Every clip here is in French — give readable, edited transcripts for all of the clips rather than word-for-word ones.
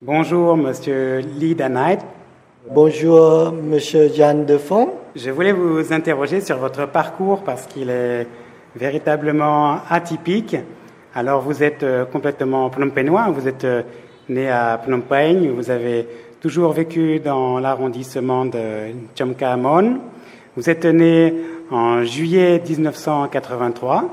Bonjour, Monsieur Lee Danait. Bonjour, Monsieur Jean Defont. Je voulais vous interroger sur votre parcours parce qu'il est véritablement atypique. Alors, vous êtes complètement phnom peignois, vous êtes né à Phnom Penh, vous avez toujours vécu dans l'arrondissement de Tchomka-Mon. Vous êtes né en juillet 1983.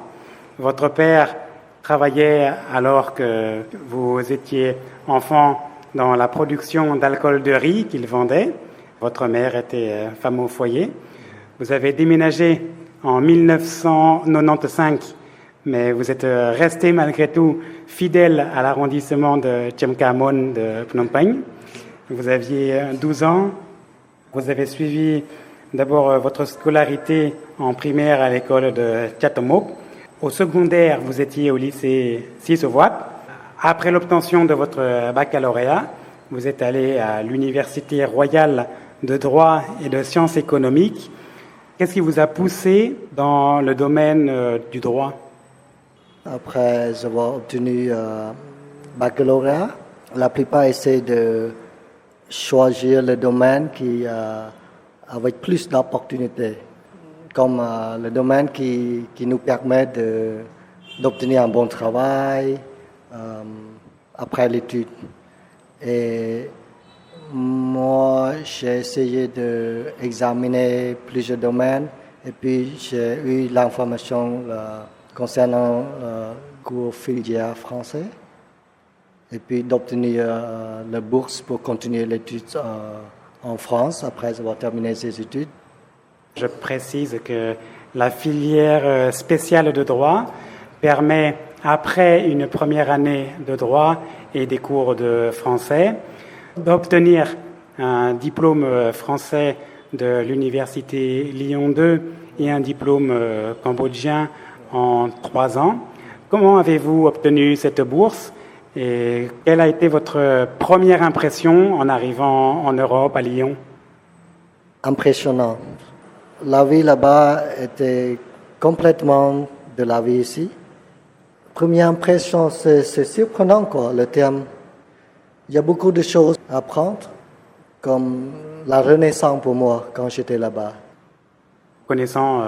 Votre père travaillait alors que vous étiez enfant dans la production d'alcool de riz qu'il vendait. Votre mère était femme au foyer. Vous avez déménagé en 1995, mais vous êtes resté malgré tout fidèle à l'arrondissement de Tchomka-Mon de Phnom Penh. Vous aviez 12 ans. Vous avez suivi d'abord votre scolarité en primaire à l'école de Chatomok. Au secondaire, vous étiez au lycée Sisovwat. Après l'obtention de votre baccalauréat, vous êtes allé à l'Université royale de droit et de sciences économiques. Qu'est-ce qui vous a poussé dans le domaine du droit? Après avoir obtenu baccalauréat, la plupart essaient de choisir le domaine qui avec plus d'opportunités, comme le domaine qui nous permet d'obtenir un bon travail après l'étude. Et moi, j'ai essayé d'examiner plusieurs domaines et puis j'ai eu l'information concernant le cours filière français et puis d'obtenir la bourse pour continuer l'étude en France après avoir terminé ses études. Je précise que la filière spéciale de droit permet, après une première année de droit et des cours de français, d'obtenir un diplôme français de l'université Lyon 2 et un diplôme cambodgien en 3 ans. Comment avez-vous obtenu cette bourse et quelle a été votre première impression en arrivant en Europe, à Lyon? Impressionnant. La vie là-bas était complètement de la vie ici. Première impression, c'est surprenant, quoi, le terme. Il y a beaucoup de choses à apprendre, comme la renaissance pour moi quand j'étais là-bas. Connaissant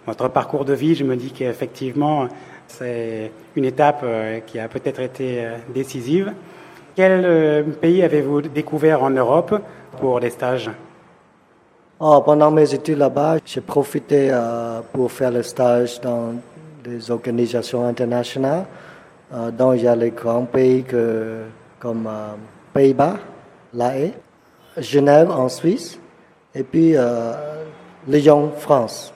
votre parcours de vie, je me dis qu'effectivement, c'est une étape qui a peut-être été décisive. Quel pays avez-vous découvert en Europe pour des stages? Pendant mes études là-bas, j'ai profité pour faire le stage dans des organisations internationales, dont il y a les grands pays comme Pays-Bas, La Haye, Genève en Suisse, et puis Lyon, France.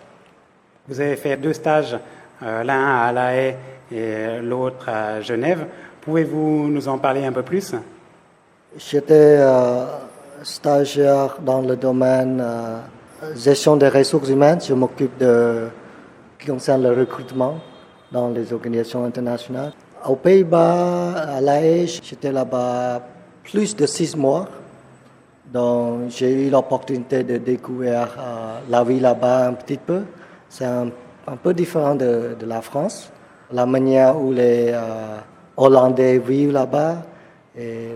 Vous avez fait 2 stages, l'un à La Haye et l'autre à Genève. Pouvez-vous nous en parler un peu plus? J'étais stagiaire dans le domaine gestion des ressources humaines. Je m'occupe qui concerne le recrutement dans les organisations internationales. Aux Pays-Bas, à La Haye, j'étais là-bas plus de 6 mois. Donc, j'ai eu l'opportunité de découvrir la vie là-bas un petit peu. C'est un peu différent de la France. La manière où les Hollandais vivent là-bas, et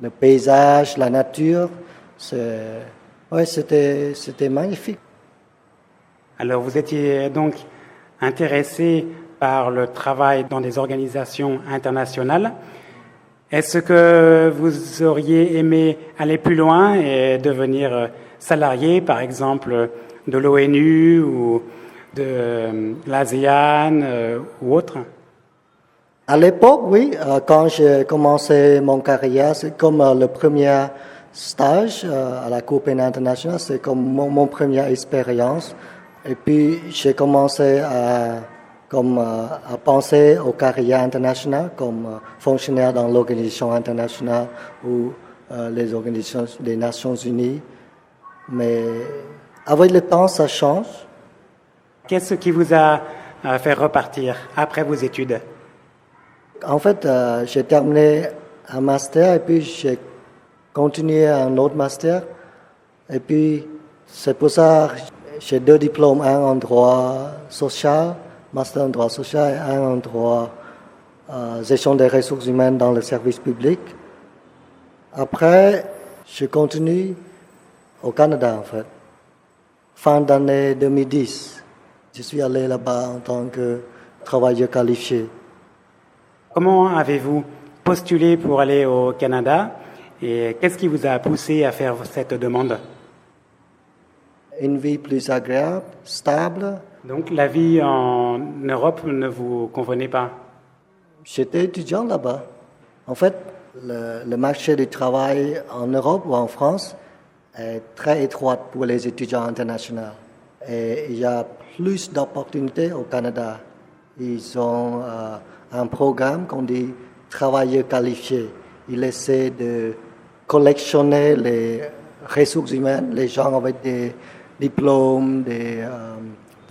le paysage, la nature, c'était magnifique. Alors, vous étiez donc intéressé par le travail dans des organisations internationales. Est-ce que vous auriez aimé aller plus loin et devenir salarié, par exemple, de l'ONU ou de l'ASEAN ou autre? À l'époque, oui, quand j'ai commencé mon carrière, c'est comme le premier stage à la Cour pénale internationale, c'est comme mon première expérience. Et puis, j'ai commencé à penser aux carrières internationales comme fonctionnaire dans l'organisation internationale ou les organisations des Nations Unies. Mais avec le temps, ça change. Qu'est-ce qui vous a fait repartir après vos études? En fait, j'ai terminé un master et puis j'ai continué un autre master. Et puis, c'est pour ça que j'ai 2 diplômes, un en droit social, master en droit social, et un en droit gestion des ressources humaines dans le service public. Après, je continue au Canada, en fait. Fin d'année 2010, je suis allé là-bas en tant que travailleur qualifié. Comment avez-vous postulé pour aller au Canada et qu'est-ce qui vous a poussé à faire cette demande? Une vie plus agréable, stable. Donc la vie en Europe ne vous convenait pas? J'étais étudiant là-bas. En fait, le marché du travail en Europe ou en France est très étroit pour les étudiants internationaux. Et il y a plus d'opportunités au Canada. Ils ont un programme qu'on dit travailleurs qualifiés. Ils essaient de collectionner les ressources humaines, les gens avec des diplômes, des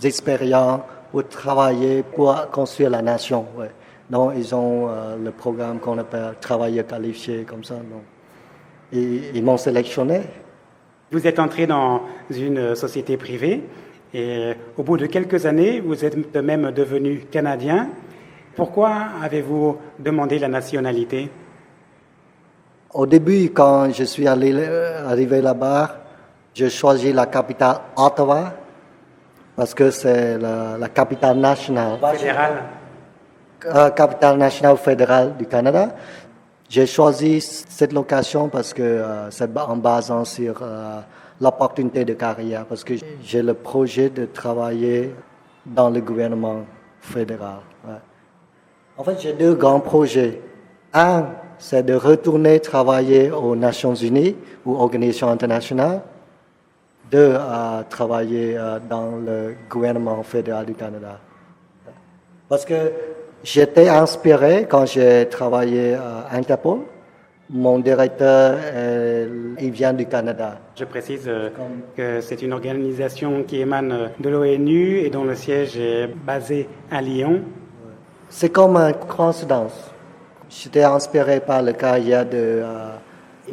expériences pour travailler, pour construire la nation. Ouais. Donc, ils ont le programme qu'on appelle travailleurs qualifiés, comme ça. Donc. Et ils m'ont sélectionné. Vous êtes entré dans une société privée et au bout de quelques années, vous êtes même devenu Canadien. Pourquoi avez-vous demandé la nationalité? Au début, quand je suis arrivé là-bas, j'ai choisi la capitale Ottawa parce que c'est la capitale nationale. Fédérale. Capitale nationale fédérale du Canada. J'ai choisi cette location parce que c'est en basant sur l'opportunité de carrière, parce que j'ai le projet de travailler dans le gouvernement fédéral. Ouais. En fait, j'ai deux grands projets. Un, c'est de retourner travailler aux Nations Unies ou organisations internationales. Deux, travailler dans le gouvernement fédéral du Canada. Parce que j'étais inspiré quand j'ai travaillé à Interpol. Mon directeur, il vient du Canada. Je précise que c'est une organisation qui émane de l'ONU et dont le siège est basé à Lyon. C'est comme une coïncidence. J'étais inspiré par le carrière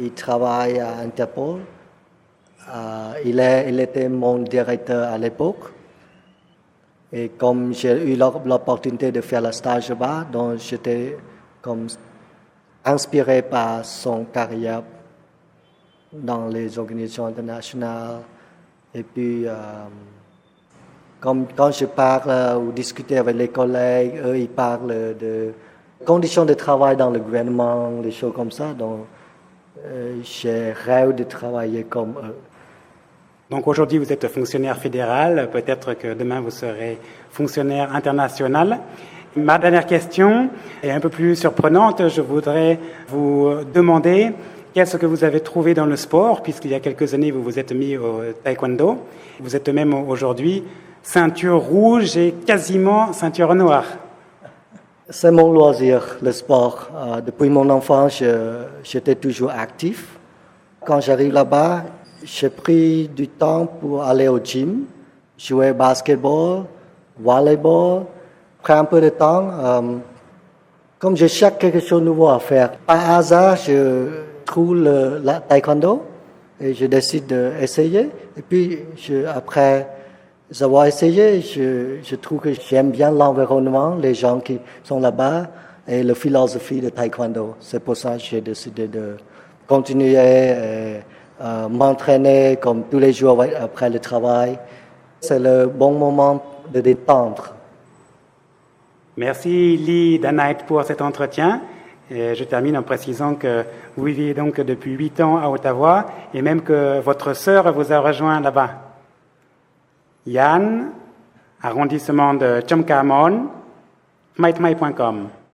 il travaille à Interpol. Il était mon directeur à l'époque. Et comme j'ai eu l'opportunité de faire le stage là-bas, donc j'étais comme inspiré par son carrière dans les organisations internationales. Et puis, comme quand je parle ou discute avec les collègues, eux, ils parlent de conditions de travail dans le gouvernement, des choses comme ça. Donc, j'ai rêvé de travailler comme eux. Donc aujourd'hui, vous êtes fonctionnaire fédéral, peut-être que demain, vous serez fonctionnaire international. Ma dernière question est un peu plus surprenante. Je voudrais vous demander qu'est-ce que vous avez trouvé dans le sport, puisqu'il y a quelques années, vous vous êtes mis au taekwondo. Vous êtes même aujourd'hui ceinture rouge et quasiment ceinture noire. C'est mon loisir, le sport. Depuis mon enfance, j'étais toujours actif. Quand j'arrive là-bas, j'ai pris du temps pour aller au gym, jouer basketball, volleyball, prendre un peu de temps. Comme je cherche quelque chose de nouveau à faire. Par hasard, je trouve le taekwondo et je décide d'essayer. Et puis, après avoir essayé, je trouve que j'aime bien l'environnement, les gens qui sont là-bas et la philosophie de taekwondo. C'est pour ça que j'ai décidé de continuer et m'entraîner comme tous les jours après le travail. C'est le bon moment de détendre. Merci Lee Danait pour cet entretien. Et je termine en précisant que vous vivez donc depuis 8 ans à Ottawa et même que votre sœur vous a rejoint là-bas. Yann, arrondissement de Chomkamon, maitmai.com.